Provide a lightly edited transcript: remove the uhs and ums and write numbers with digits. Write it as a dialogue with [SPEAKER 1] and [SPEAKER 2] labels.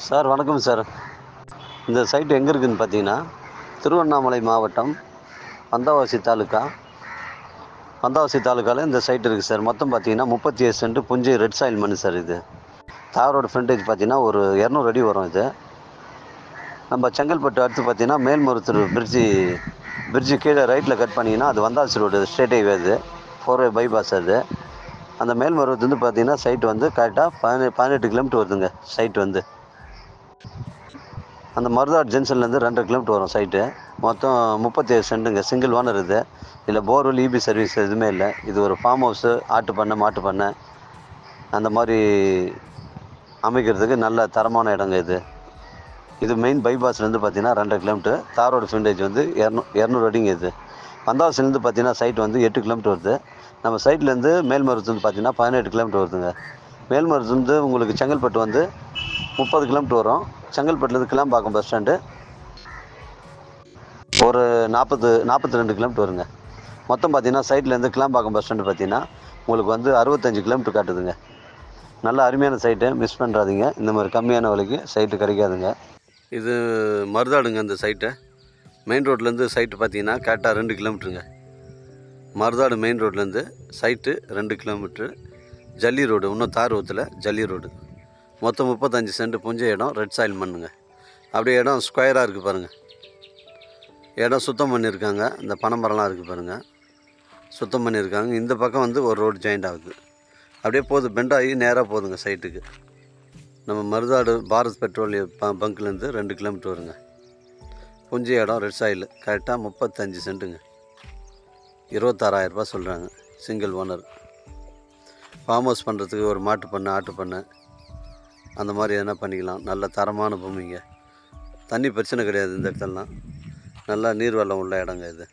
[SPEAKER 1] Sir வணக்கம் sir. இந்த side எங்கே இருக்குதுன்னு பார்த்தீங்கன்னா, திருவண்ணாமலை மாவட்டம் வந்தவாசி தாலுக்கா. வந்தவாசி தாலுக்காவில் இந்த சைட் இருக்குது சார். மொத்தம் பார்த்தீங்கன்னா 37 சென்ட் புஞ்சை ரெட் சாயில் மண் சார் இது. தாரோட ஃப்ரண்டேஜ் பார்த்தீங்கன்னா ஒரு 200 அடி வரும் இது. நம்ம செங்கல்பட்டு அடுத்து பார்த்தீங்கன்னா மேல்மருவத்தூர் பிரிட்ஜு கீழே ரைட்டில் கட் பண்ணிங்கன்னா அது வந்தாசி ரோடு ஸ்ட்ரெயிட் ஹைவே அது. 4 வே பைபாஸ் அது. அந்த மேல்மருவத்துலேருந்து பார்த்தீங்கன்னா சைட் வந்து கரெக்டாக 18 கிலோமீட்டர் வருதுங்க சைட் வந்து. அந்த மருதாட் ஜங்ஷன்லேருந்து 2.5 கிலோமீட்டர் வரும் சைட்டு. மொத்தம் 37 சென்ட்டுங்க. சிங்கிள் ஓனர் இது. இதில் போர்வெல் இபி சர்வீஸ் எதுவுமே இல்லை. இது ஒரு ஃபார்ம் ஹவுஸு, ஆட்டு பண்ணை, மாட்டு பண்ணை அந்த மாதிரி அமைக்கிறதுக்கு நல்ல தரமான இடங்க இது. இது மெயின் பைபாஸ்லேருந்து பார்த்தீங்கன்னா 2.5 கிலோமீட்டர். தாரோட ஃப்ரண்டேஜ் வந்து 200 அடிங்க இது. வந்தவாசிலேருந்து பார்த்தீங்கன்னா சைட் வந்து 8 கிலோமீட்டர் வருது. நம்ம சைட்லேருந்து மேல்மருவத்துலேருந்து பார்த்தீங்கன்னா 18 கிலோமீட்டர் வருதுங்க. மேல்மருவத்துலேருந்து உங்களுக்கு செங்கல்பட்டு வந்து 30 கிலோமீட்டர் வரும். செங்கல்பட்டுலேருந்து கிளாம்பாக்கம் பஸ் ஸ்டாண்டு ஒரு 42 கிலோமீட்டர் வருங்க. மொத்தம் பார்த்தீங்கன்னா சைட்லேருந்து கிளாம்பாக்கம் பஸ் ஸ்டாண்டு பார்த்தீங்கன்னா உங்களுக்கு வந்து 65 கிலோமீட்டர் காட்டுதுங்க. நல்ல அருமையான சைட்டு, மிஸ் பண்ணுறாதீங்க. இந்த மாதிரி கம்மியான விலைக்கு சைட்டு கிடைக்காதுங்க. இது மருதாடுங்க இந்த சைட்டு. மெயின் ரோட்லேருந்து சைட்டு பார்த்தீங்கன்னா கரெக்டாக 2 கிலோமீட்டருங்க. மருதாடு மெயின் ரோட்லேருந்து சைட்டு 2 கிலோமீட்ரு. ஜல்லி ரோடு, இன்னும் தார் ஊற்றல, ஜல்லி ரோடு. மொத்தம் 35 சென்ட் புஞ்ச இடம், ரெட் சாயில் மண்ணுங்க. அப்படியே இடம் ஸ்கொயராக இருக்குது பாருங்கள். இடம் சுத்தம் பண்ணியிருக்காங்க. இந்த பனைமரம்லாம் இருக்குது பாருங்கள், சுத்தம் பண்ணியிருக்காங்க. இந்த பக்கம் வந்து ஒரு ரோடு ஜாயிண்ட் ஆகுது. அப்படியே போகுது, பெண்டாகி நேராக போகுதுங்க சைட்டுக்கு. நம்ம மருதாடு பாரத் பெட்ரோலியம் பங்க்லேருந்து 2 கிலோமீட்டர் வருங்க. புஞ்ச இடம், ரெட் சாயில், கரெக்டாக 35 சென்ட்டுங்க. 26,000 ரூபா சொல்கிறாங்க. Single owner. ஃபார்ம் ஹவுஸ் பண்ணுறதுக்கு ஒரு மாட்டு பண்ணை, ஆட்டு பண்ணை அந்த மாதிரி எதனா பண்ணிக்கலாம். நல்ல தரமான பூமிங்க. தண்ணி பிரச்சனை கிடையாது இந்த இடத்துலலாம். நல்லா நீர் வெள்ளம் உள்ள இடங்க இது.